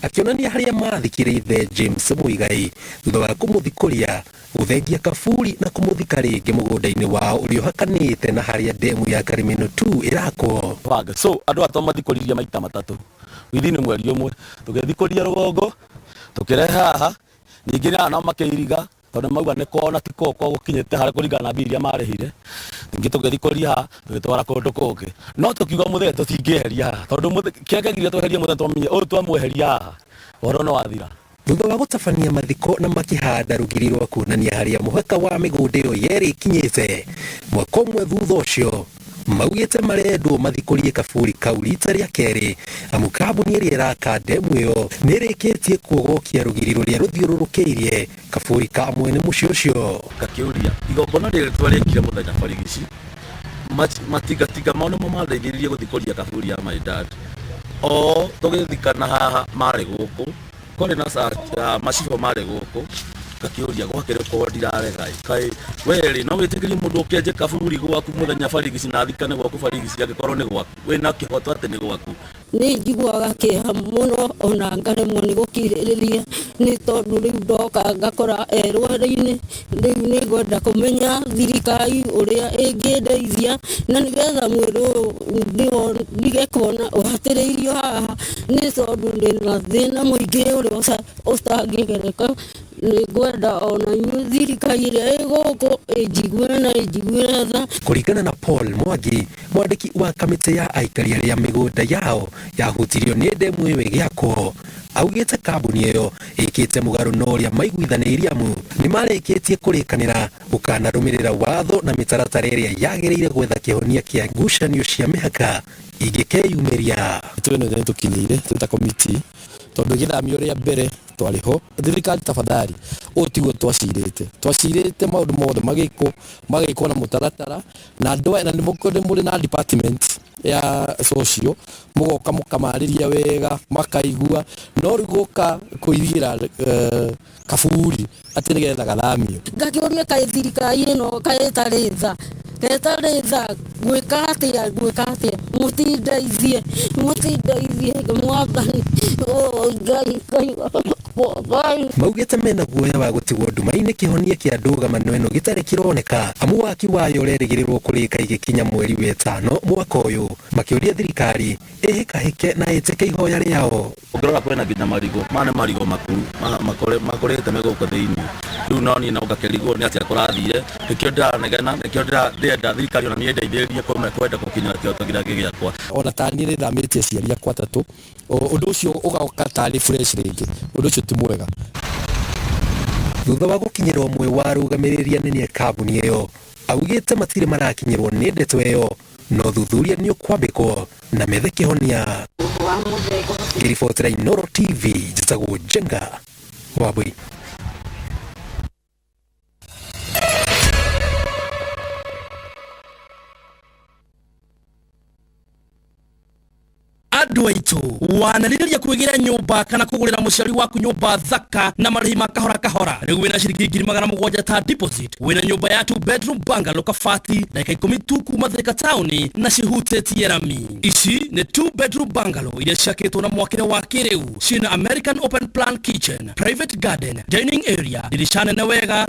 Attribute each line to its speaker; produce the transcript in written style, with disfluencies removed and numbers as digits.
Speaker 1: akionania haria mathikiriire James Muigai thutha wa kumuthikuria guthengia kaburi na kumuthika ringi mugunda-ini wao uria hakanite na haria demu ya Karimeno 2 irakwo.
Speaker 2: So andu atomathikuririe maita matatu within mweri umwe tugithikuria rugongo tukireha haha ningi na makeiriga tondu mauga ne kona tiko kwa gukinyete hari kuringana na biria marehire ningi tugithikuria tugitwara kundu kungi no tukiuga muthe tutingiheria tondu kiagagire tweherie muthe twamenye uyu twamweheria woro no wathira.
Speaker 1: Thutha wa gutabania mathiko na makihanda rugiri rwa kuonania haria muhaka wa migunda iyo yeri kinyite mwaka umwe thutha ucio maugite marendwo mathikurie kaburi kau rita ria keri amu kambuni iria iraka demu iyo nirikitie kuogokia rugiri ruria ruthiururukiirie kaburi ka mwene mucio ucio.
Speaker 2: Gakiuria igongona riri twarikire muthenya barigici matigatiga maundu mamathaithiririe guthikuria kaburi ya my dad o tugithikana haha mari guku kore na macibo mari guku gakiuria gwakire ko ndirarega kai weri no witigirie mundu ukienje kaburi gwaku muthenya barigici na thikane gwaku barigici agikorwo ni gwaku wina kihoto ati ni gwaku
Speaker 3: ni njiguaga kiha muno ona ngaremwo ni gukiririria ni tondu riu ndoka ngakora erwari-ini riu ni ngwenda kumenya thirikari uria ingindeithia na nigetha mwiru ndigekona uhatiriirio haha ni tondu ndina thina muingi uria utangigereka ni ngwenda ona thirikari iria iguku injigue na injiguire tha.
Speaker 1: Kuringana na Paul Mwangi mwandiki wa kamiti ya aikari aria migunda yao yahutirio ni demu iyo igiakwo augite kambuni iyo ikite mugaru no uria maiguithanirie amu ni marikitie kurikanira gukanarumirira watho na mitaratara iria yagiriire gwetha kihonia kia ngucanio cia mihaka igikeyumiria.
Speaker 4: Twene tukinyire tuta komiti tondu githamio ria mbere twariho thirikari tafadhali otigo twacirite maundu mothe magiko na mutaratara na ndoe na nimukode muri na department ya social mugoka mukamariria wega makaigua no riguka kuigira kaburi ati nigetha gathamio
Speaker 3: ngakionia kai thirikari ino kaetaretha gwika atia mutindeithie mwathani ngai
Speaker 1: maugite mena guoya wa gutigwo nduma-ini kihonia kia ndũgamano ĩno gĩtarĩ kĩroneka amu waki wayo ũrerĩgĩrĩrwo kũrĩka igĩkinya mweri wa ĩtano mwaka ũyũ makĩũria thirikari ĩhĩkahĩke na ĩtĩke ihoya rĩao.
Speaker 2: Ũngĩrora kwĩna nginya marigo marigo makuru makorete megũkũ thĩinĩ rĩu no niĩ no ngakĩrigwo nĩ atĩa kũrathire nĩkĩo ndiranegena nĩkĩo ndĩrenda thirikari ona niĩ ndeithĩrĩrie kwenda gũkinyĩra kĩhoto kĩrĩa gĩakwa
Speaker 4: ona ta niĩ nĩthamĩtie aciari akwa atatũ ũndũ ũcio ũgauka tarĩ fresh rĩngĩ ũndũ ũcio ti mwega.
Speaker 1: Thutha wa gukinyĩrwo ũmwe wa arũgamĩrĩri anene a kambuni ĩyo augĩte matirĩ marakinyĩrwo nĩ ndeto ĩyo no thuthuria nĩ ũkwambĩkwo na methe kĩhonia. Ngĩribotera iNooro TV njĩtagwo Jenga Wambui.
Speaker 5: Andu aitu wanarĩrĩria kwĩgira nyũmba kana kũgũrĩra mũciari waku nyũmba thaka na marĩhi makahora kahora rĩu wĩna ciringi 700 ta deposit wĩna nyũmba ya 2 bedroom bungalow kabati dakika 10 tu kuma Thika town na cihutĩtie rami. Ici nĩ 2 bedroom bungalow iria ciakĩtwo na mwakĩre wa kĩrĩu ciĩna American open plan kitchen, private garden, dining area, dirisha nene wega,